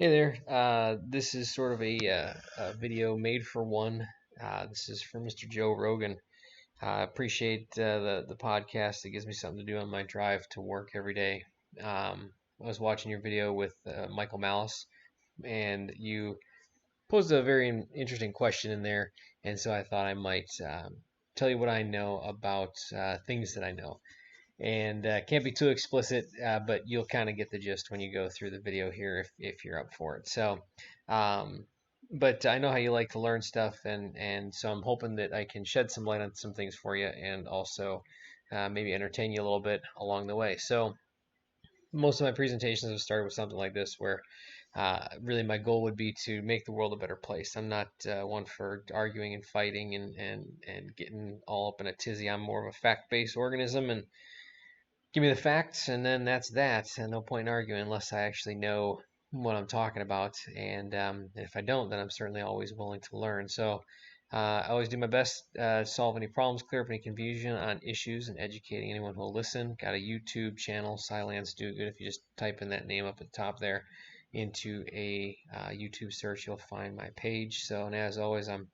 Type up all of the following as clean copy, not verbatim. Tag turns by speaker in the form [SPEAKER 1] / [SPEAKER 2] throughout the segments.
[SPEAKER 1] Hey there. This is sort of a video made for one. This is for Mr. Joe Rogan. I appreciate the podcast. It gives me something to do on my drive to work every day. I was watching your video with Michael Malice, and you posed a very interesting question in there, and so I thought I might tell you what I know about things that I know. And can't be too explicit, but you'll kind of get the gist when you go through the video here if you're up for it. So, um, but I know how you like to learn stuff, and so I'm hoping that I can shed some light on some things for you, and also maybe entertain you a little bit along the way. So most of my presentations have started with something like this, where really my goal would be to make the world a better place. I'm not one for arguing and fighting and getting all up in a tizzy. I'm more of a fact-based organism, and give me the facts, and then that's that. And no point in arguing unless I actually know what I'm talking about. And if I don't, then I'm certainly always willing to learn. So I always do my best to solve any problems, clear up any confusion on issues, and educating anyone who will listen. Got a YouTube channel, Silence Do Good. If you just type in that name up at the top there into a YouTube search, you'll find my page. So, and as always, I'm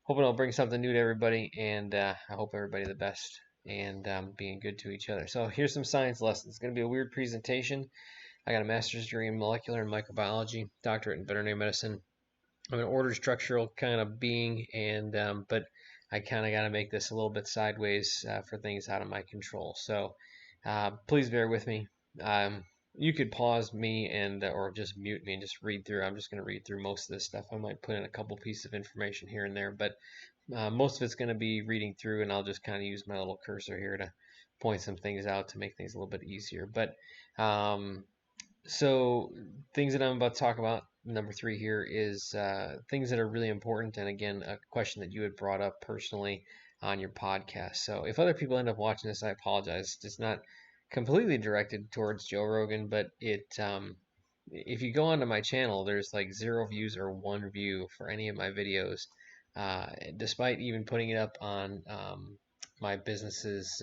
[SPEAKER 1] hoping I'll bring something new to everybody, and I hope everybody the best and being good to each other. So here's some science lessons. It's going to be a weird presentation. I got a master's degree in molecular and microbiology, doctorate in veterinary medicine. I'm an ordered structural kind of being, and but I kind of got to make this a little bit sideways for things out of my control. So please bear with me. You could pause me and or just mute me and just read through. I'm just going to read through most of this stuff. I might put in a couple pieces of information here and there, but most of it's going to be reading through, and I'll just kind of use my little cursor here to point some things out to make things a little bit easier. But um, so things that I'm about to talk about, number three here is things that are really important, and again, a question that you had brought up personally on your podcast. So if other people end up watching this, I apologize. It's not completely directed towards Joe Rogan, but if you go onto my channel, there's like 0 views or 1 view for any of my videos, despite even putting it up on my businesses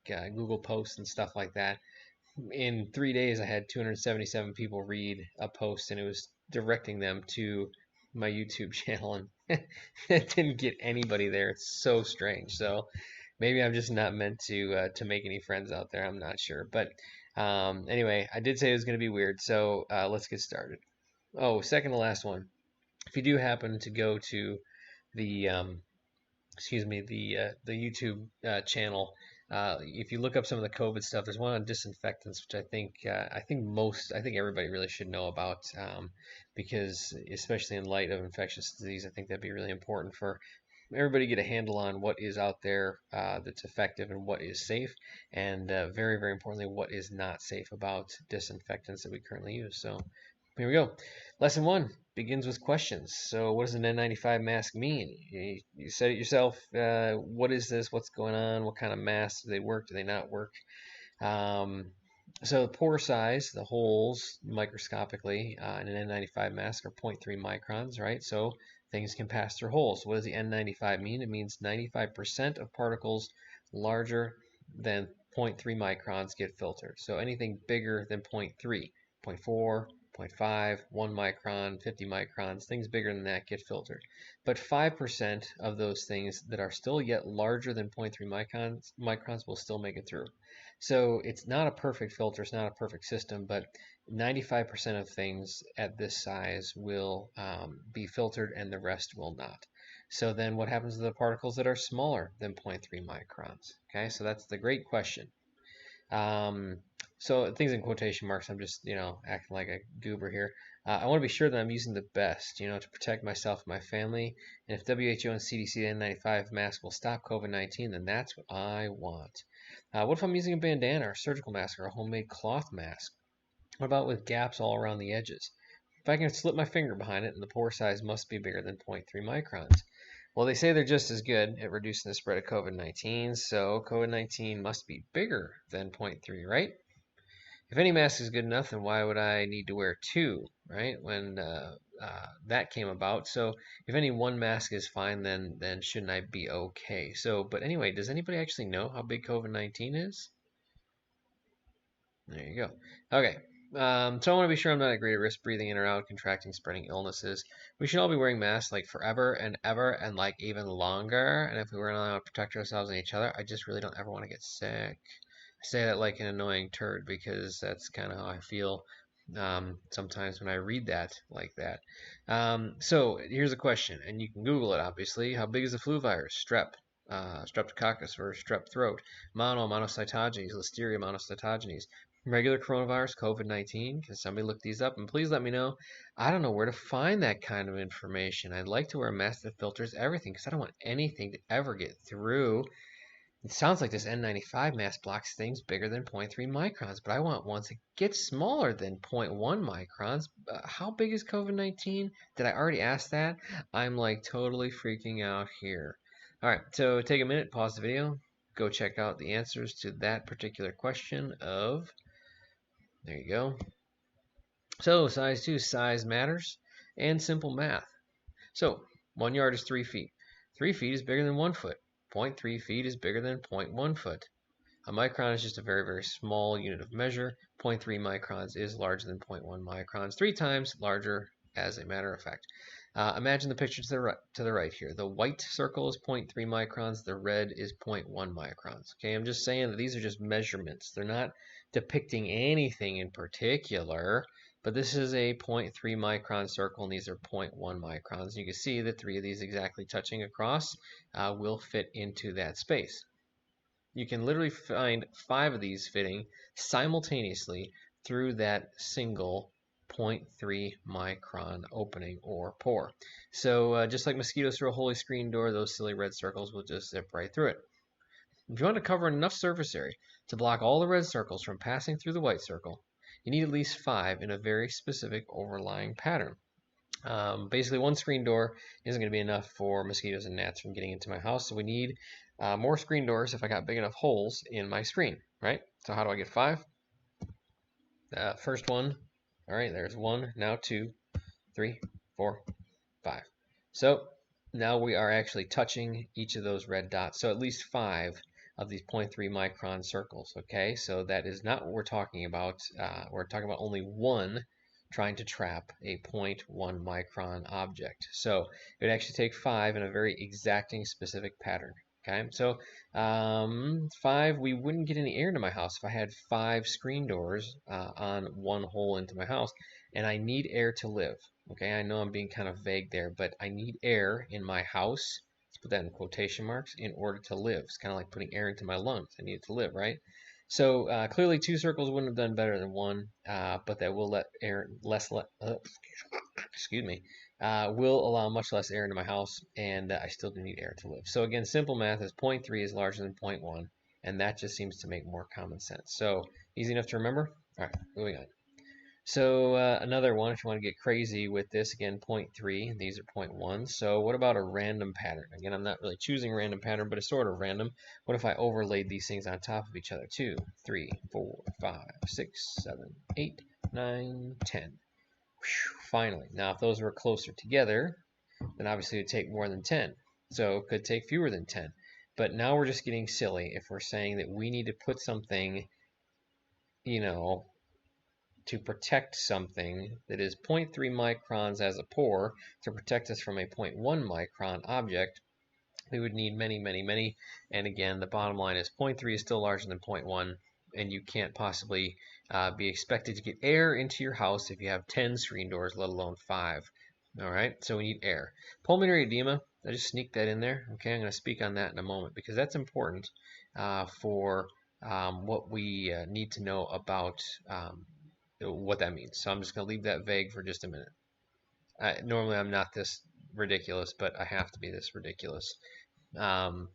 [SPEAKER 1] Google Posts and stuff like that. In 3 days, I had 277 people read a post, and it was directing them to my YouTube channel, and it didn't get anybody there. It's so strange. So maybe I'm just not meant to make any friends out there. I'm not sure, but anyway, I did say it was going to be weird. So let's get started. Oh, second to last one. If you do happen to go to the the YouTube channel. If you look up some of the COVID stuff, there's one on disinfectants, which I think everybody really should know about, because especially in light of infectious disease, I think that'd be really important for everybody to get a handle on what is out there that's effective and what is safe, and very, very importantly, what is not safe about disinfectants that we currently use. So here we go. Lesson one begins with questions. So what does an N95 mask mean? You said it yourself. What is this? What's going on? What kind of masks? Do they work? Do they not work? Um, so the pore size, the holes microscopically in an N95 mask are 0.3 microns, right? So things can pass through holes. What does the N95 mean? It means 95% of particles larger than 0.3 microns get filtered. So anything bigger than 0.3, 0.4, 0.5, 1 micron, 50 microns, things bigger than that get filtered. But 5% of those things that are still yet larger than 0.3 microns will still make it through. So it's not a perfect filter, it's not a perfect system, but 95% of things at this size will be filtered and the rest will not. So then what happens to the particles that are smaller than 0.3 microns? Okay, so that's the great question. So things in quotation marks, I'm just, acting like a goober here. I want to be sure that I'm using the best, to protect myself and my family. And if WHO and CDC N95 mask will stop COVID-19, then that's what I want. What if I'm using a bandana or a surgical mask or a homemade cloth mask? What about with gaps all around the edges? If I can slip my finger behind it, and the pore size must be bigger than 0.3 microns. Well, they say they're just as good at reducing the spread of COVID-19, so COVID-19 must be bigger than 0.3, right? If any mask is good enough, then why would I need to wear two, right? When that came about. So if any one mask is fine, then shouldn't I be okay? So, but anyway, does anybody actually know how big COVID-19 is? There you go. Okay. So I want to be sure I'm not at greater risk breathing in or out, contracting, spreading illnesses. We should all be wearing masks like forever and ever and like even longer. And if we were not to protect ourselves and each other, I just really don't ever want to get sick. I say that like an annoying turd because that's kind of how I feel sometimes when I read that like that. So here's a question, and you can Google it obviously. How big is the flu virus? Streptococcus or strep throat, monocytogenes, listeria monocytogenes, regular coronavirus, COVID-19. Can somebody look these up? And please let me know. I don't know where to find that kind of information. I'd like to wear a mask that filters everything because I don't want anything to ever get through. It sounds like this N95 mask blocks things bigger than 0.3 microns, but I want ones that get smaller than 0.1 microns. How big is COVID-19? Did I already ask that? I'm like totally freaking out here. All right, so take a minute, pause the video, go check out the answers to that particular question of, there you go. So size 2, size matters, and simple math. So 1 yard is 3 feet. 3 feet is bigger than 1 foot. 0.3 feet is bigger than 0.1 foot. A micron is just a very, very small unit of measure. 0.3 microns is larger than 0.1 microns, 3 times larger as a matter of fact. Imagine the picture to the right here. The white circle is 0.3 microns, the red is 0.1 microns. Okay, I'm just saying that these are just measurements. They're not depicting anything in particular, but this is a 0.3 micron circle and these are 0.1 microns. You can see that 3 of these exactly touching across will fit into that space. You can literally find 5 of these fitting simultaneously through that single 0.3 micron opening or pore. So just like mosquitoes through a holy screen door, those silly red circles will just zip right through it. If you want to cover enough surface area to block all the red circles from passing through the white circle, you need at least 5 in a very specific overlying pattern. Basically, one screen door isn't going to be enough for mosquitoes and gnats from getting into my house, so we need more screen doors if I got big enough holes in my screen, right? So how do I get 5? First one, all right, there's 1, now 2, 3, 4, 5. So now we are actually touching each of those red dots, so at least 5 of these 0.3 micron circles, okay? So that is not what we're talking about. We're talking about only 1 trying to trap a 0.1 micron object. So it would actually take 5 in a very exacting specific pattern. Okay, so 5, we wouldn't get any air into my house if I had 5 screen doors on one hole into my house, and I need air to live. Okay, I know I'm being kind of vague there, but I need air in my house. Let's put that in quotation marks, in order to live. It's kind of like putting air into my lungs. I need it to live, right? So clearly 2 circles wouldn't have done better than 1, but that will let air excuse me, will allow much less air into my house, and I still do need air to live. So again, simple math is 0.3 is larger than 0.1, and that just seems to make more common sense. So easy enough to remember. All right, moving on. So another one, if you want to get crazy with this, again, 0.3, these are 0.1. So what about a random pattern? Again, I'm not really choosing a random pattern, but it's sort of random. What if I overlaid these things on top of each other? 2, 3, 4, 5, 6, 7, 8, 9, 10. Whew, finally. Now, if those were closer together, then obviously it would take more than 10. So it could take fewer than 10. But now we're just getting silly if we're saying that we need to put something, you know, to protect something that is 0.3 microns as a pore to protect us from a 0.1 micron object, we would need many, many, many. And again, the bottom line is 0.3 is still larger than 0.1, and you can't possibly be expected to get air into your house if you have 10 screen doors, let alone 5. All right, so we need air. Pulmonary edema, I just sneak that in there. Okay, I'm going to speak on that in a moment because that's important for what we need to know about what that means. So I'm just going to leave that vague for just a minute. Normally I'm not this ridiculous, but I have to be this ridiculous.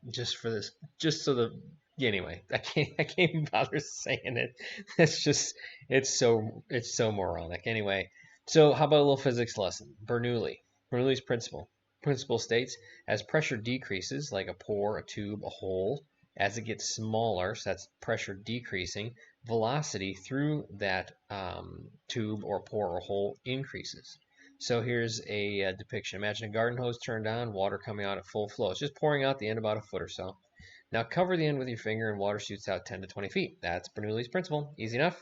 [SPEAKER 1] Just for this, just so the, anyway, I can't even bother saying it. It's so moronic. Anyway, so how about a little physics lesson? Bernoulli's principle states, as pressure decreases, like a pore, a tube, a hole, as it gets smaller, so that's pressure decreasing, velocity through that tube or pore or hole increases. So here's a depiction. Imagine a garden hose turned on, water coming out at full flow. It's just pouring out the end about a foot or so. Now cover the end with your finger and water shoots out 10 to 20 feet. That's Bernoulli's principle. Easy enough.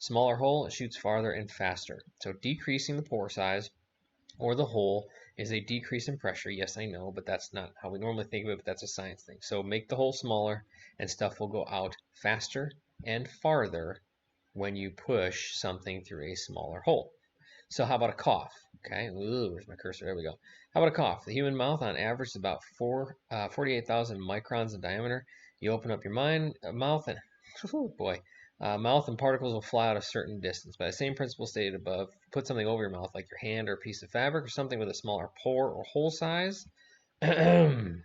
[SPEAKER 1] Smaller hole, it shoots farther and faster. So decreasing the pore size or the hole is a decrease in pressure. Yes, I know, but that's not how we normally think of it, but that's a science thing. So make the hole smaller and stuff will go out faster and farther when you push something through a smaller hole. So how about a cough? Okay, ooh, where's my cursor? There we go. How about a cough? The human mouth on average is about 48,000 microns in diameter. You open up your mouth and, oh boy, mouth and particles will fly out a certain distance. By the same principle stated above, put something over your mouth like your hand or a piece of fabric or something with a smaller pore or hole size. Say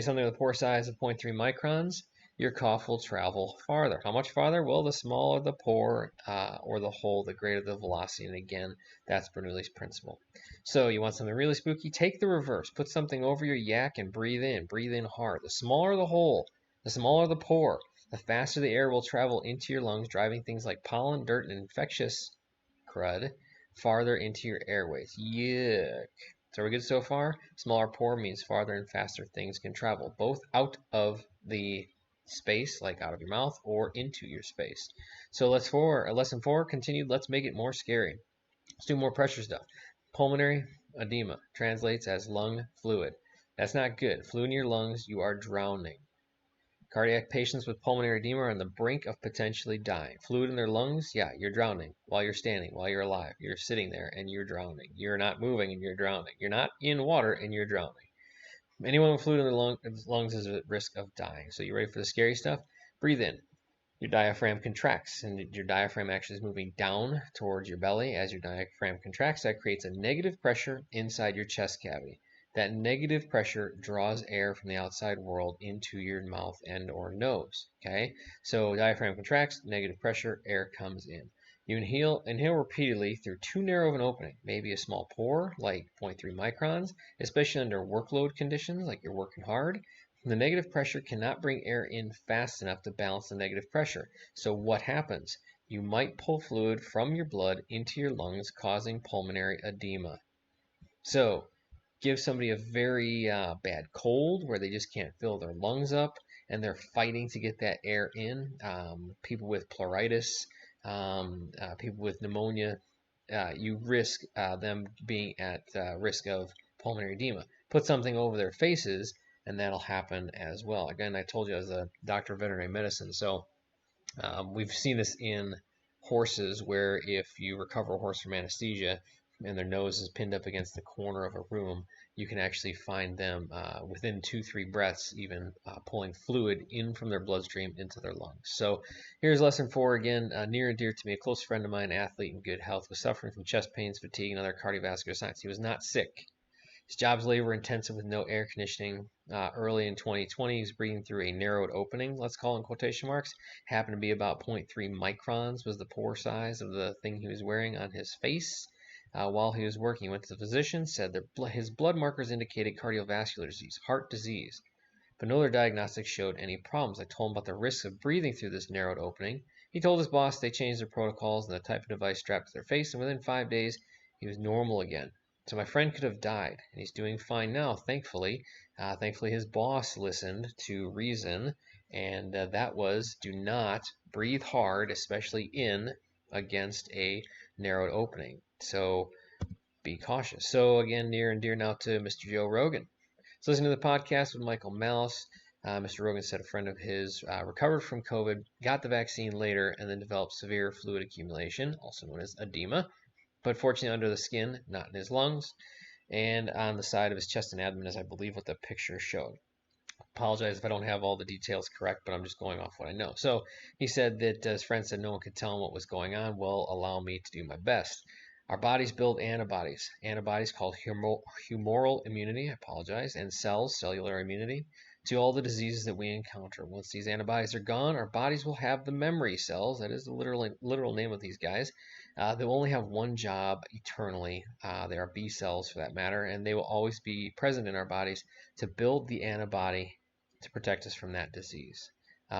[SPEAKER 1] something with a pore size of 0.3 microns, your cough will travel farther. How much farther? Well, the smaller the pore or the hole, the greater the velocity. And again, that's Bernoulli's principle. So you want something really spooky? Take the reverse. Put something over your yak and breathe in. Breathe in hard. The smaller the hole, the smaller the pore, the faster the air will travel into your lungs, driving things like pollen, dirt, and infectious crud farther into your airways. Yuck. So we're good so far? Smaller pore means farther and faster things can travel, both out of the space, like out of your mouth, or into your space. So lesson 4 continued. Let's make it more scary. Let's do more pressure stuff. Pulmonary edema translates as lung fluid. That's not good. Fluid in your lungs, you are drowning. Cardiac patients with pulmonary edema are on the brink of potentially dying. Fluid in their lungs, yeah, you're drowning while you're standing, while you're alive. You're sitting there and you're drowning. You're not moving and you're drowning. You're not in water and you're drowning. Anyone with fluid in their lungs is at risk of dying. So you ready for the scary stuff? Breathe in. Your diaphragm contracts, and your diaphragm actually is moving down towards your belly. As your diaphragm contracts, that creates a negative pressure inside your chest cavity. That negative pressure draws air from the outside world into your mouth and or nose. Okay, so diaphragm contracts, negative pressure, air comes in. You inhale repeatedly through too narrow of an opening, maybe a small pore like 0.3 microns, especially under workload conditions like you're working hard. The negative pressure cannot bring air in fast enough to balance the negative pressure. So what happens? You might pull fluid from your blood into your lungs, causing pulmonary edema. So give somebody a very bad cold where they just can't fill their lungs up and they're fighting to get that air in. People with pleuritis, people with pneumonia, you risk them being at risk of pulmonary edema. Put something over their faces and that'll happen as well. Again, I told you I was a doctor of veterinary medicine, so we've seen this in horses where if you recover a horse from anesthesia and their nose is pinned up against the corner of a room, you can actually find them within 2-3 breaths even pulling fluid in from their bloodstream into their lungs. So here's lesson 4 again. Near and dear to me, a close friend of mine, athlete in good health, was suffering from chest pains, fatigue, and other cardiovascular signs. He was not sick. His job's labor intensive with no air conditioning. Early in 2020, he was breathing through a narrowed opening, let's call in quotation marks. Happened to be about 0.3 microns was the pore size of the thing he was wearing on his face. While he was working, he went to the physician, said that his blood markers indicated cardiovascular disease, heart disease. But no other diagnostics showed any problems. I told him about the risks of breathing through this narrowed opening. He told his boss they changed their protocols and the type of device strapped to their face, and within 5 days, he was normal again. So my friend could have died, and he's doing fine now, thankfully. Thankfully, his boss listened to reason, and that was do not breathe hard, especially in against a narrowed opening. So be cautious. So again, near and dear now to Mr. Joe Rogan. So listening to the podcast with Michael Malice. Mr. Rogan said a friend of his recovered from COVID, got the vaccine later, and then developed severe fluid accumulation, also known as edema, but fortunately under the skin, not in his lungs, and on the side of his chest and abdomen, as I believe what the picture showed. Apologize if I don't have all the details correct, but I'm just going off what I know. So he said that his friend said no one could tell him what was going on. Well, allow me to do my best. Our bodies build antibodies. Antibodies called humoral immunity, I apologize, and cellular immunity, to all the diseases that we encounter. Once these antibodies are gone, our bodies will have the memory cells, that is the literal name of these guys. They will only have one job eternally. They are B cells for that matter, and they will always be present in our bodies to build the antibody to protect us from that disease.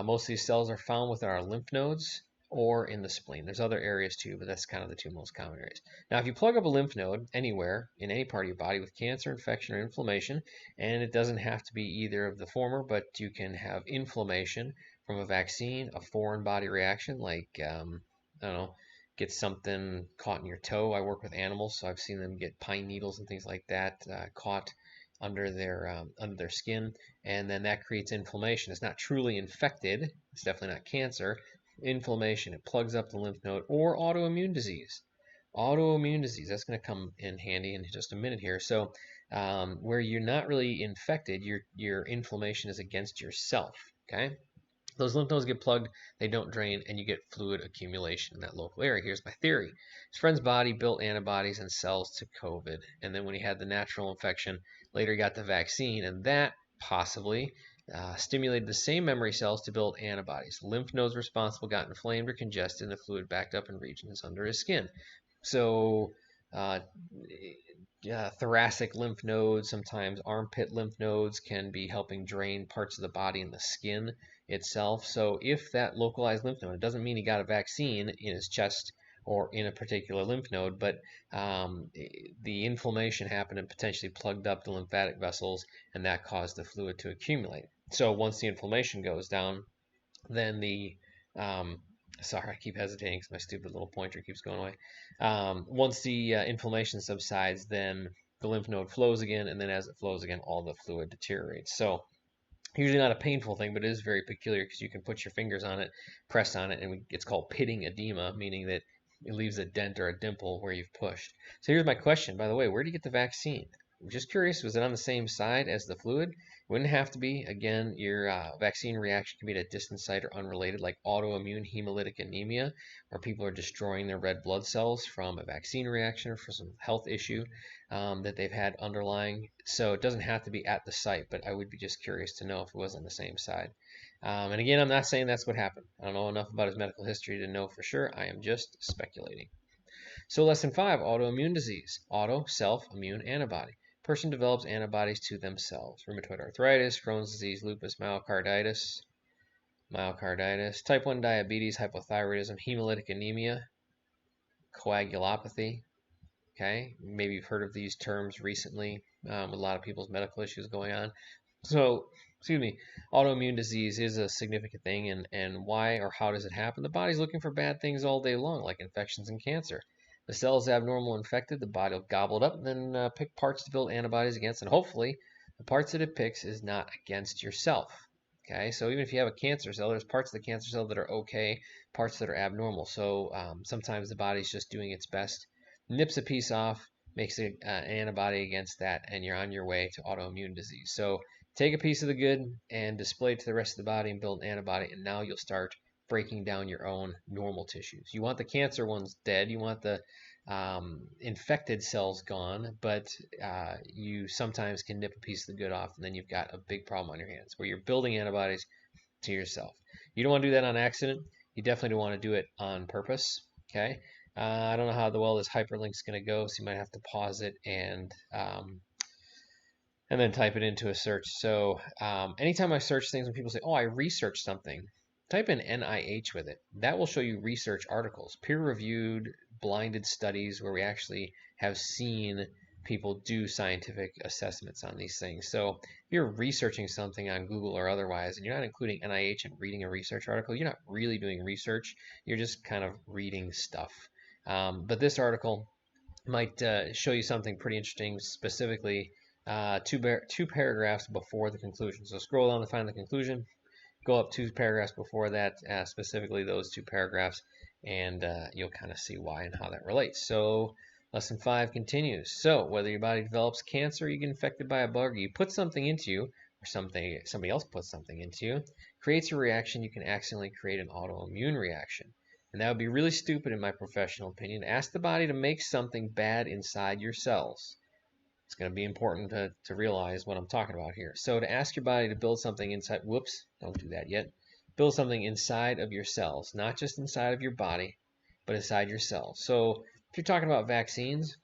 [SPEAKER 1] Most of these cells are found within our lymph nodes or in the spleen. There's other areas too, but that's kind of the two most common areas. Now, if you plug up a lymph node anywhere in any part of your body with cancer, infection, or inflammation, and it doesn't have to be either of the former, but you can have inflammation from a vaccine, a foreign body reaction like I don't know, get something caught in your toe. I work with animals, so I've seen them get pine needles and things like that caught under their skin, and then that creates inflammation. It's not truly infected. It's definitely not cancer. Inflammation. It plugs up the lymph node, or autoimmune disease. Autoimmune disease. That's going to come in handy in just a minute here. So where you're not really infected, your inflammation is against yourself. Okay. Those lymph nodes get plugged, they don't drain, and you get fluid accumulation in that local area. Here's my theory. His friend's body built antibodies and cells to COVID, and then when he had the natural infection, later he got the vaccine, and that possibly stimulated the same memory cells to build antibodies. Lymph nodes responsible got inflamed or congested, and the fluid backed up in regions under his skin. So uh, thoracic lymph nodes, sometimes armpit lymph nodes can be helping drain parts of the body and the skin itself. So if that localized lymph node, it doesn't mean he got a vaccine in his chest or in a particular lymph node, but the inflammation happened and potentially plugged up the lymphatic vessels, and that caused the fluid to accumulate. So once the inflammation goes down, then the sorry, I keep hesitating because my stupid little pointer keeps going away. Once the inflammation subsides, then the lymph node flows again, and then as it flows again, all the fluid deteriorates. So usually not a painful thing, but it is very peculiar because you can put your fingers on it, press on it, and it's called pitting edema, meaning that it leaves a dent or a dimple where you've pushed. So here's my question, by the way, where do you get the vaccine? I'm just curious, was it on the same side as the fluid? Wouldn't have to be. Again, your vaccine reaction can be at a distant site or unrelated, like autoimmune hemolytic anemia, where people are destroying their red blood cells from a vaccine reaction or for some health issue that they've had underlying. So it doesn't have to be at the site, but I would be just curious to know if it was on the same side. And again, I'm not saying that's what happened. I don't know enough about his medical history to know for sure. I am just speculating. So lesson 5, autoimmune disease. Auto, self, immune, antibody. Person develops antibodies to themselves. Rheumatoid arthritis, Crohn's disease, lupus, myocarditis, type 1 diabetes, hypothyroidism, hemolytic anemia, coagulopathy. Okay, maybe you've heard of these terms recently with a lot of people's medical issues going on. So, excuse me, autoimmune disease is a significant thing, and why or how does it happen? The body's looking for bad things all day long, like infections and cancer. The cell's abnormal infected, the body will gobble it up and then pick parts to build antibodies against, and hopefully the parts that it picks is not against yourself. Okay, so even if you have a cancer cell, there's parts of the cancer cell that are okay, parts that are abnormal. So sometimes the body's just doing its best, nips a piece off, makes an antibody against that, and you're on your way to autoimmune disease. So take a piece of the good and display it to the rest of the body and build an antibody, and now you'll start breaking down your own normal tissues. You want the cancer ones dead, you want the infected cells gone, but you sometimes can nip a piece of the good off, and then you've got a big problem on your hands where you're building antibodies to yourself. You don't want to do that on accident. You definitely don't want to do it on purpose. Okay. I don't know how well this hyperlink is going to go, so you might have to pause it and then type it into a search. So anytime I search things, when people say, "Oh, I researched something," type in NIH with it. That will show you research articles, peer-reviewed, blinded studies where we actually have seen people do scientific assessments on these things. So if you're researching something on Google or otherwise, and you're not including NIH and reading a research article, you're not really doing research. You're just kind of reading stuff. But this article might show you something pretty interesting, specifically two paragraphs before the conclusion. So scroll down to find the conclusion, go up 2 paragraphs before that, specifically those 2 paragraphs, and you'll kind of see why and how that relates. So lesson 5 continues. So whether your body develops cancer, you get infected by a bug, or you put something into you, or somebody else puts something into you, creates a reaction, you can accidentally create an autoimmune reaction. And that would be really stupid in my professional opinion. Ask the body to make something bad inside your cells. It's going to be important to realize what I'm talking about here. So to ask your body to build something inside, whoops, don't do that yet. Build something inside of your cells, not just inside of your body, but inside your cells. So if you're talking about vaccines,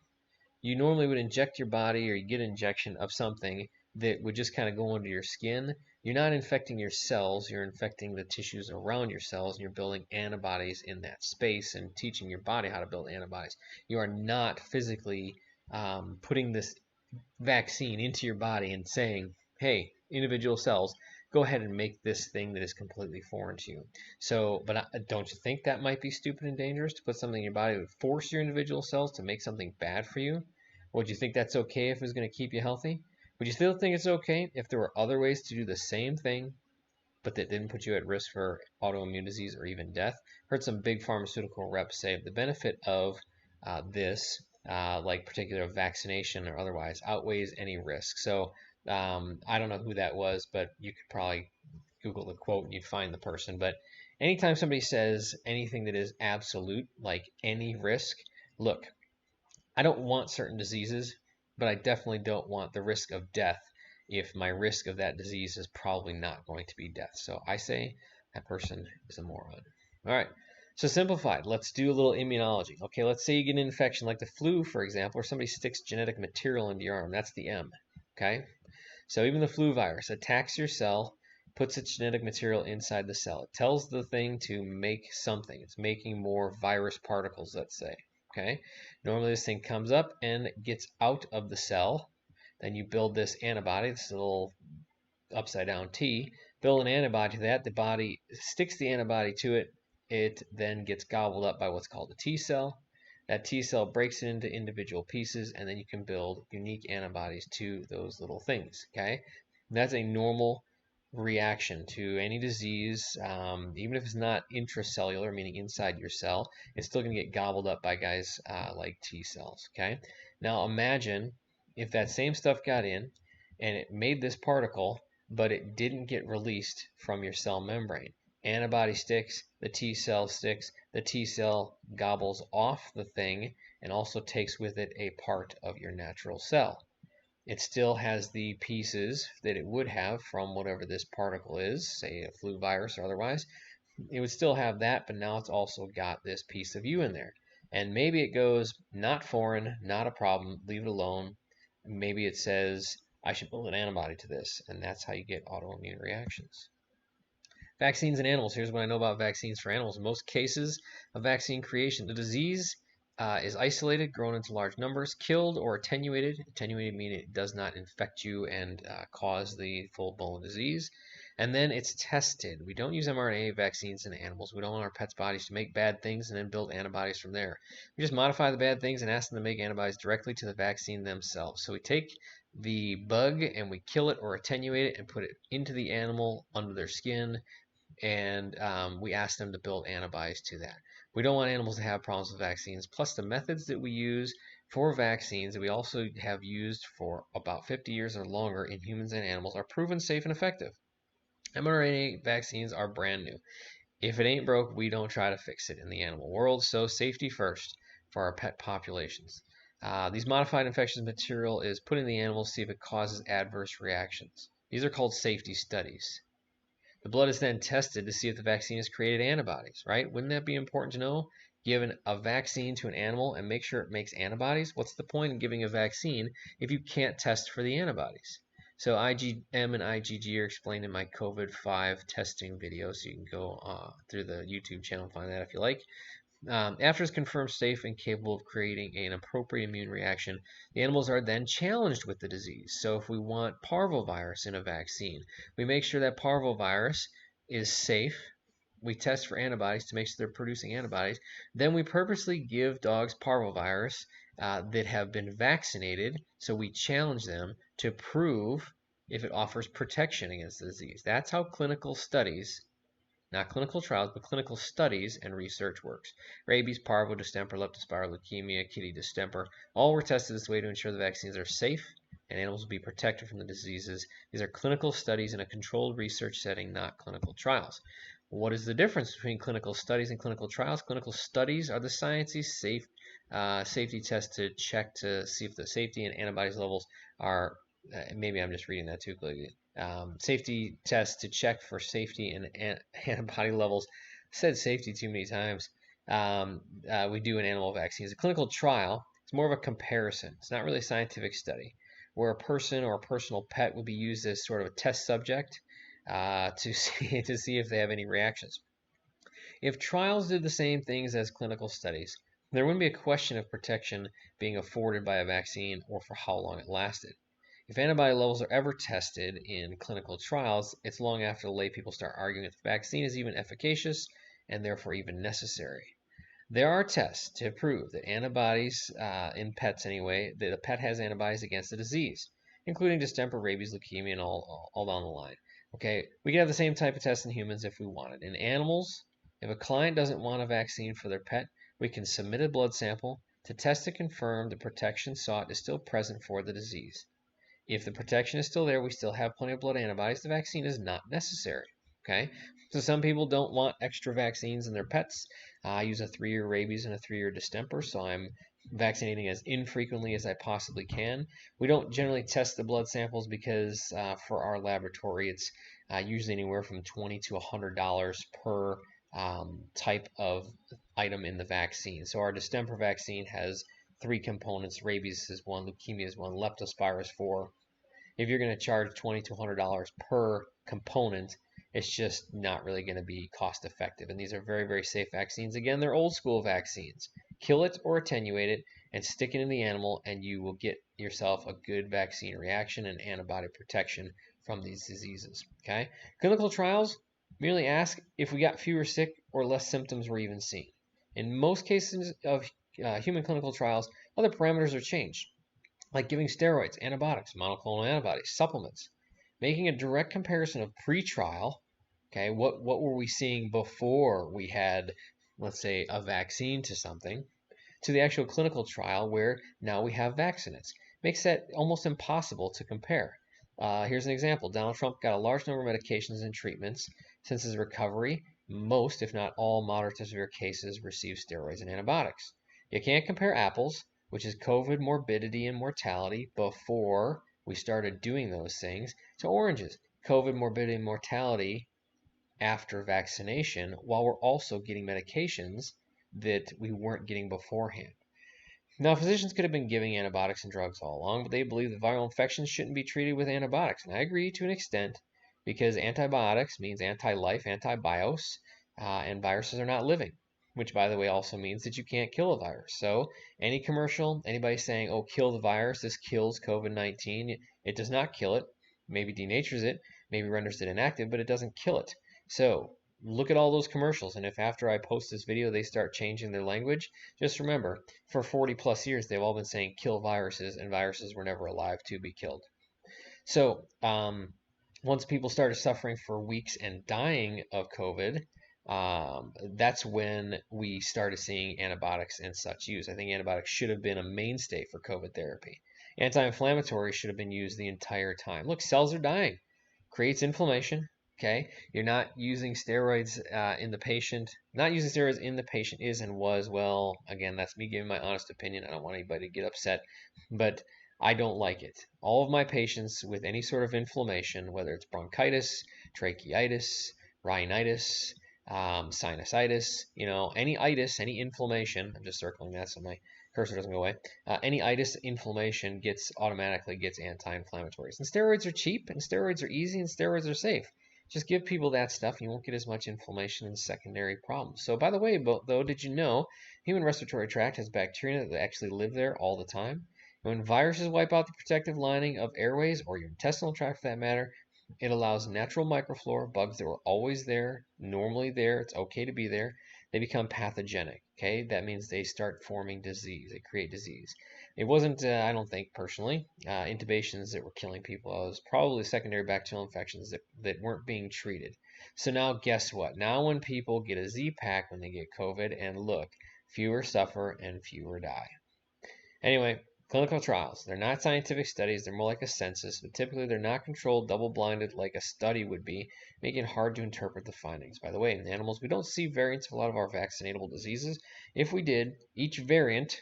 [SPEAKER 1] you normally would inject your body, or you get an injection of something that would just kind of go under your skin. You're not infecting your cells, you're infecting the tissues around your cells, and you're building antibodies in that space and teaching your body how to build antibodies. You are not physically putting this vaccine into your body and saying, hey, individual cells, go ahead and make this thing that is completely foreign to you. So, but don't you think that might be stupid and dangerous to put something in your body that would force your individual cells to make something bad for you? Would you think that's okay if it was going to keep you healthy? Would you still think it's okay if there were other ways to do the same thing but that didn't put you at risk for autoimmune disease or even death? Heard some big pharmaceutical reps say the benefit of this, like particular vaccination or otherwise, outweighs any risk. So I don't know who that was, but you could probably Google the quote and you'd find the person. But anytime somebody says anything that is absolute, like any risk, look, I don't want certain diseases, but I definitely don't want the risk of death if my risk of that disease is probably not going to be death. So I say that person is a moron. All right. So simplified, let's do a little immunology. Okay, let's say you get an infection like the flu, for example, or somebody sticks genetic material into your arm. That's the M. Okay. So even the flu virus attacks your cell, puts its genetic material inside the cell. It tells the thing to make something. It's making more virus particles, let's say. Okay. Normally this thing comes up and gets out of the cell. Then you build this antibody, this little upside down T, build an antibody to that. The body sticks the antibody to it. It then gets gobbled up by what's called a T cell. That T cell breaks it into individual pieces, and then you can build unique antibodies to those little things. Okay, and that's a normal reaction to any disease, even if it's not intracellular, meaning inside your cell, it's still going to get gobbled up by guys like T cells. Okay, now imagine if that same stuff got in and it made this particle, but it didn't get released from your cell membrane. Antibody sticks, the T cell sticks, the T cell gobbles off the thing and also takes with it a part of your natural cell. It still has the pieces that it would have from whatever this particle is, say a flu virus or otherwise. It would still have that, but now it's also got this piece of you in there. And maybe it goes, not foreign, not a problem, leave it alone. Maybe it says, I should build an antibody to this, and that's how you get autoimmune reactions. Vaccines in animals. Here's what I know about vaccines for animals. In most cases of vaccine creation, the disease is isolated, grown into large numbers, killed or attenuated. Attenuated meaning it does not infect you and cause the full-blown disease. And then it's tested. We don't use mRNA vaccines in animals. We don't want our pets' bodies to make bad things and then build antibodies from there. We just modify the bad things and ask them to make antibodies directly to the vaccine themselves. So we take the bug and we kill it or attenuate it and put it into the animal under their skin, and we ask them to build antibodies to that. We don't want animals to have problems with vaccines. Plus, the methods that we use for vaccines that we also have used for about 50 years or longer in humans and animals are proven safe and effective. mRNA vaccines are brand new. If it ain't broke, we don't try to fix it in the animal world. So safety first for our pet populations. These modified infectious material is put in the animals to see if it causes adverse reactions. These are called safety studies. The blood is then tested to see if the vaccine has created antibodies, right? Wouldn't that be important to know? Give a vaccine to an animal and make sure it makes antibodies. What's the point in giving a vaccine if you can't test for the antibodies? So IgM and IgG are explained in my COVID-5 testing video, so you can go through the YouTube channel and find that if you like. After it's confirmed safe and capable of creating an appropriate immune reaction, the animals are then challenged with the disease. So if we want parvovirus in a vaccine, we make sure that parvovirus is safe. We test for antibodies to make sure they're producing antibodies. Then we purposely give dogs parvovirus that have been vaccinated, so we challenge them to prove if it offers protection against the disease. That's how clinical studies, not clinical trials, but clinical studies and research works. Rabies, parvo, distemper, leptospira, leukemia, kitty distemper, all were tested this way to ensure the vaccines are safe and animals will be protected from the diseases. These are clinical studies in a controlled research setting, not clinical trials. What is the difference between clinical studies and clinical trials? Clinical studies are the sciencey safety tests to check to see if the safety and antibodies levels are, maybe I'm just reading that too clearly. Safety tests to check for safety and antibody levels. I said safety too many times. We do in animal vaccines. A clinical trial is more of a comparison. It's not really a scientific study where a person or a personal pet would be used as sort of a test subject to see if they have any reactions. If trials did the same things as clinical studies, there wouldn't be a question of protection being afforded by a vaccine or for how long it lasted. If antibody levels are ever tested in clinical trials, it's long after the lay people start arguing if the vaccine is even efficacious and therefore even necessary. There are tests to prove that antibodies, in pets anyway, that a pet has antibodies against the disease, including distemper, rabies, leukemia, and all down the line. Okay, we could have the same type of test in humans if we wanted. In animals, if a client doesn't want a vaccine for their pet, we can submit a blood sample to test to confirm the protection sought is still present for the disease. If the protection is still there, we still have plenty of blood antibodies. The vaccine is not necessary. Okay, so some people don't want extra vaccines in their pets. I use a 3-year rabies and a 3-year distemper, so I'm vaccinating as infrequently as I possibly can. We don't generally test the blood samples because for our laboratory, it's usually anywhere from $20 to $100 per type of item in the vaccine. So our distemper vaccine has 3 components. Rabies is one, leukemia is one, leptospira is 4. If you're going to charge $20 to $100 per component, it's just not really going to be cost effective. And these are very, very safe vaccines. Again, they're old school vaccines. Kill it or attenuate it and stick it in the animal, and you will get yourself a good vaccine reaction and antibody protection from these diseases. Okay? Clinical trials merely ask if we got fewer sick or less symptoms we're even seeing. In most cases of human clinical trials, other parameters are changed, like giving steroids, antibiotics, monoclonal antibodies, supplements. Making a direct comparison of pre-trial, okay, what were we seeing before we had, let's say, a vaccine to something, to the actual clinical trial where now we have vaccinates. Makes that almost impossible to compare. Here's an example. Donald Trump got a large number of medications and treatments. Since his recovery, most, if not all, moderate to severe cases receive steroids and antibiotics. You can't compare apples, which is COVID morbidity and mortality before we started doing those things, to oranges, COVID morbidity and mortality after vaccination, while we're also getting medications that we weren't getting beforehand. Now, physicians could have been giving antibiotics and drugs all along, but they believe that viral infections shouldn't be treated with antibiotics. And I agree to an extent, because antibiotics means anti-life, anti-bios, and viruses are not living, which, by the way, also means that you can't kill a virus. So any commercial, anybody saying, oh, kill the virus, this kills COVID-19, it does not kill it, maybe denatures it, maybe renders it inactive, but it doesn't kill it. So look at all those commercials, and if after I post this video they start changing their language, just remember, for 40 plus years they've all been saying kill viruses, and viruses were never alive to be killed. So once people started suffering for weeks and dying of COVID, that's when we started seeing antibiotics and such use. I think antibiotics should have been a mainstay for COVID therapy. Anti-inflammatory should have been used the entire time. Look, cells are dying, creates inflammation. Okay, you're not using steroids in the patient. Not using steroids in the patient is and was, well, again, that's me giving my honest opinion. I don't want anybody to get upset, but I don't like it. All of my patients with any sort of inflammation, whether it's bronchitis, tracheitis, rhinitis, sinusitis, any itis, any inflammation, I'm just circling that so my cursor doesn't go away, any itis inflammation automatically gets anti-inflammatories. And steroids are cheap, and steroids are easy, and steroids are safe. Just give people that stuff, and you won't get as much inflammation and secondary problems. So by the way, though, did you know human respiratory tract has bacteria that actually live there all the time? And when viruses wipe out the protective lining of airways, or your intestinal tract for that matter, it allows natural microflora, bugs that were always there, normally there, it's okay to be there, they become pathogenic. Okay, that means they start forming disease, they create disease. It wasn't, I don't think personally, intubations that were killing people. It was probably secondary bacterial infections that weren't being treated. So now guess what? Now when people get a Z-Pack when they get COVID, and look, fewer suffer and fewer die. Anyway, clinical trials. They're not scientific studies, they're more like a census, but typically they're not controlled, double-blinded like a study would be, making it hard to interpret the findings. By the way, in animals, we don't see variants of a lot of our vaccinatable diseases. If we did, each variant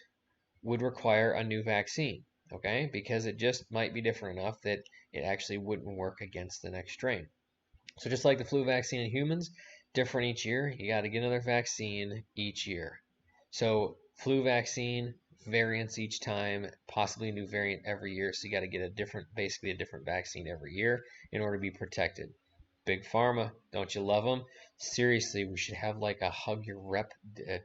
[SPEAKER 1] would require a new vaccine, okay? Because it just might be different enough that it actually wouldn't work against the next strain. So just like the flu vaccine in humans, different each year, you got to get another vaccine each year. So flu vaccine, variants each time, possibly a new variant every year. So you got to get basically a different vaccine every year in order to be protected. Big Pharma, don't you love them? Seriously, we should have like a hug your rep,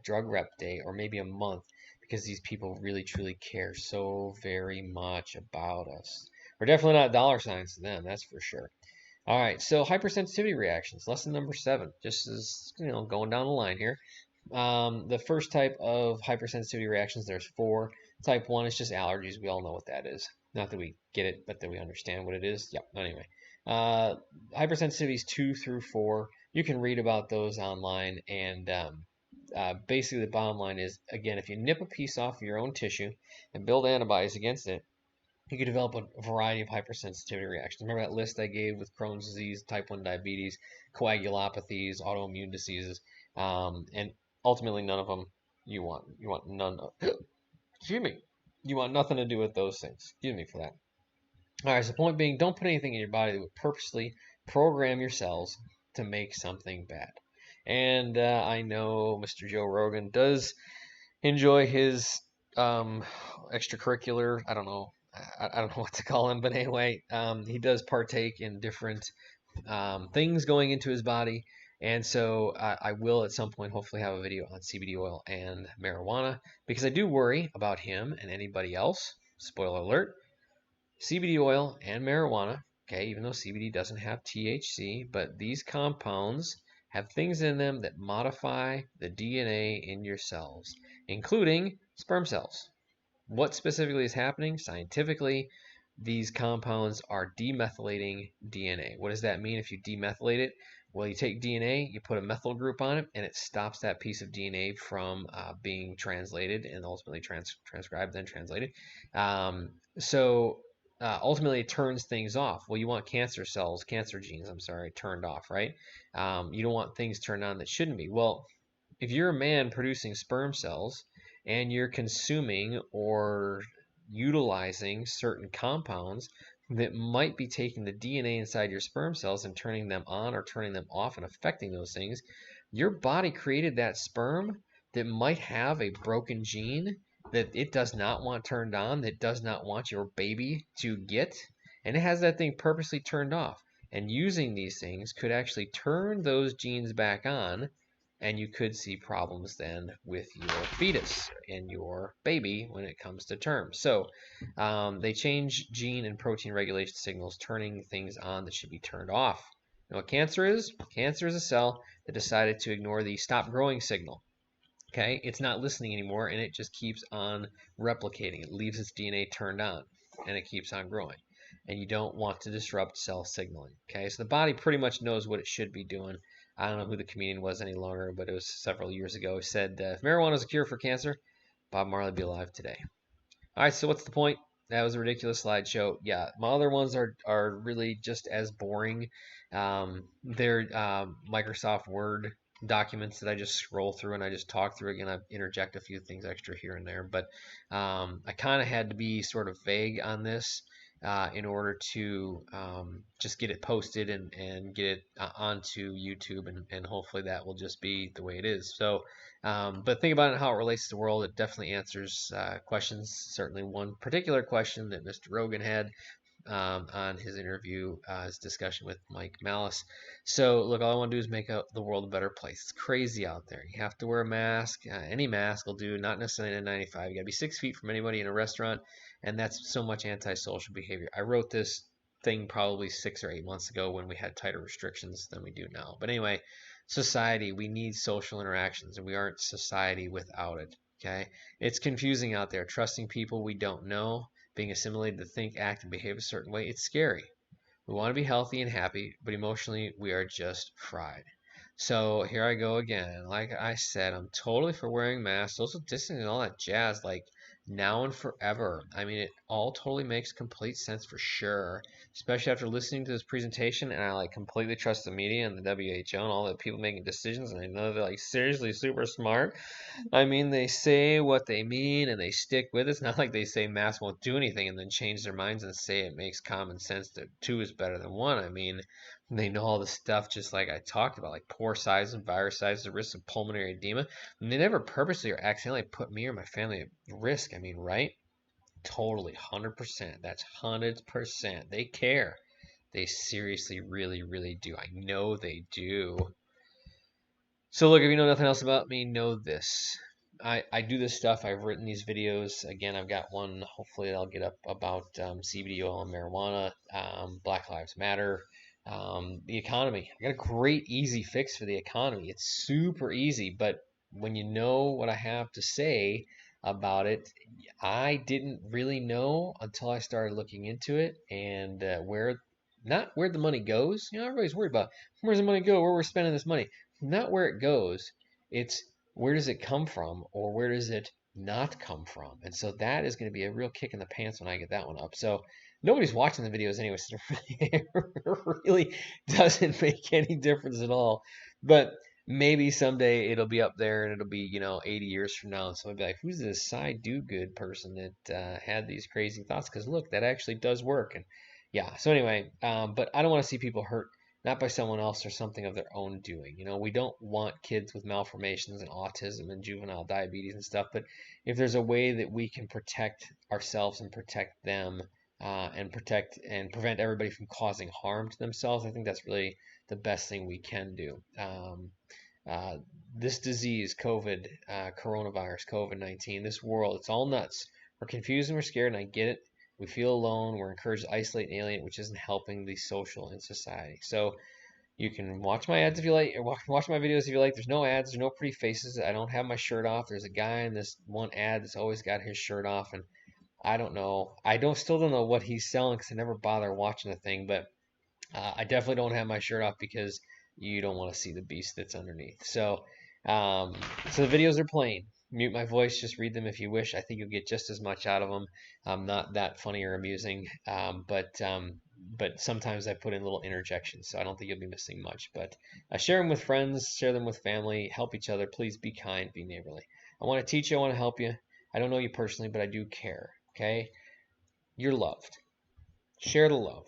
[SPEAKER 1] drug rep day, or maybe a month, because these people really truly care so very much about us. We're definitely not dollar signs to them, that's for sure. All right, so hypersensitivity reactions, lesson number 7. Just as going down the line here. The first type of hypersensitivity reactions, there's 4. Type 1 is just allergies. We all know what that is. Not that we get it, but that we understand what it is. Yep. Anyway, uh, hypersensitivities 2 through 4. You can read about those online, and basically the bottom line is, again, if you nip a piece off of your own tissue and build antibodies against it, you could develop a variety of hypersensitivity reactions. Remember that list I gave with Crohn's disease, type 1 diabetes, coagulopathies, autoimmune diseases, and ultimately none of them you want. You want none of, excuse me, you want nothing to do with those things. Excuse me for that. All right, so the point being, don't put anything in your body that would purposely program your cells to make something bad. And I know Mr. Joe Rogan does enjoy his extracurricular. I don't know. I don't know what to call him, but anyway, he does partake in different things going into his body. And so I will at some point hopefully have a video on CBD oil and marijuana, because I do worry about him and anybody else. Spoiler alert: CBD oil and marijuana, okay, even though CBD doesn't have THC, but these compounds have things in them that modify the DNA in your cells, including sperm cells. What specifically is happening scientifically? These compounds are demethylating DNA. What does that mean if you demethylate it? Well, you take DNA, you put a methyl group on it, and it stops that piece of DNA from being translated and ultimately transcribed, then translated. Ultimately, it turns things off. Well, you want cancer genes, turned off, right? You don't want things turned on that shouldn't be. Well, if you're a man producing sperm cells and you're consuming or utilizing certain compounds that might be taking the DNA inside your sperm cells and turning them on or turning them off and affecting those things, your body created that sperm that might have a broken gene that it does not want turned on, that does not want your baby to get, and it has that thing purposely turned off. And using these things could actually turn those genes back on, and you could see problems then with your fetus and your baby when it comes to term. So they change gene and protein regulation signals, turning things on that should be turned off. You know what cancer is? Cancer is a cell that decided to ignore the stop growing signal. Okay, it's not listening anymore, and it just keeps on replicating. It leaves its DNA turned on, and it keeps on growing. And you don't want to disrupt cell signaling. Okay, so the body pretty much knows what it should be doing. I don't know who the comedian was any longer, but it was several years ago. He said, if marijuana is a cure for cancer, Bob Marley would be alive today. All right, so what's the point? That was a ridiculous slideshow. Yeah, my other ones are really just as boring. They're Microsoft Word documents that I just scroll through and I just talk through. Again, I interject a few things extra here and there, but I kind of had to be sort of vague on this in order to just get it posted and get it onto YouTube, and hopefully that will just be the way it is. So, but think about it, how it relates to the world. It definitely answers questions. Certainly one particular question that Mr. Rogan had on his interview, his discussion with Mike Malice. So, look, all I want to do is make the world a better place. It's crazy out there. You have to wear a mask. Any mask will do, not necessarily an N95. You got to be 6 feet from anybody in a restaurant, and that's so much antisocial behavior. I wrote this thing probably 6 or 8 months ago when we had tighter restrictions than we do now. But anyway, society, we need social interactions, and we aren't society without it. Okay, it's confusing out there. Trusting people we don't know, being assimilated to think, act, and behave a certain way, it's scary. We want to be healthy and happy, but emotionally, we are just fried. So here I go again. Like I said, I'm totally for wearing masks, social distancing, and all that jazz, like now and forever. I mean, it all totally makes complete sense for sure, especially after listening to this presentation. And I like completely trust the media and the WHO and all the people making decisions, and I know they're like seriously super smart. I mean, they say what they mean and they stick with it. It's not like they say masks won't do anything and then change their minds and say it makes common sense that 2 is better than 1. I mean, they know all the stuff just like I talked about, like pore size and virus size, the risk of pulmonary edema. And they never purposely or accidentally put me or my family at risk. I mean, right? Totally, 100%. That's 100%. They care. They seriously, really, really do. I know they do. So look, if you know nothing else about me, know this. I do this stuff. I've written these videos. Again, I've got one. Hopefully, I'll get up about CBD oil and marijuana, Black Lives Matter, the economy. I got a great, easy fix for the economy. It's super easy, but when you know what I have to say about it, I didn't really know until I started looking into it and not where the money goes. You know, everybody's worried about where's the money go, where we're spending this money. Not where it goes. It's where does it come from or where does it not come from? And so that is going to be a real kick in the pants when I get that one up. So nobody's watching the videos anyway, so it really doesn't make any difference at all. But maybe someday it'll be up there and it'll be, 80 years from now. And so I'll be like, who's this side do good person that had these crazy thoughts? Because look, that actually does work. And yeah, so anyway, but I don't want to see people hurt not by someone else or something of their own doing. We don't want kids with malformations and autism and juvenile diabetes and stuff. But if there's a way that we can protect ourselves and protect them and protect and prevent everybody from causing harm to themselves, I think that's really the best thing we can do. Uh, this disease, COVID, coronavirus, COVID-19, this world, it's all nuts. We're confused and we're scared, and I get it. We feel alone. We're encouraged to isolate and alienate, which isn't helping the social in society. So you can watch my ads if you like, or watch my videos if you like. There's no ads, there's no pretty faces. I don't have my shirt off. There's a guy in this one ad that's always got his shirt off, and I don't know. Still don't know what he's selling because I never bother watching the thing. But I definitely don't have my shirt off because you don't want to see the beast that's underneath. Um, so the videos are plain. Mute my voice, just read them if you wish. I think you'll get just as much out of them. I'm not that funny or amusing, but sometimes I put in little interjections, so I don't think you'll be missing much. But share them with friends, share them with family, help each other. Please be kind, be neighborly. I want to teach you, I want to help you. I don't know you personally, but I do care. Okay? You're loved. Share the love.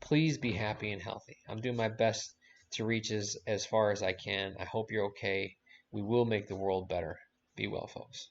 [SPEAKER 1] Please be happy and healthy. I'm doing my best to reach as far as I can. I hope you're okay. We will make the world better. Be well, folks.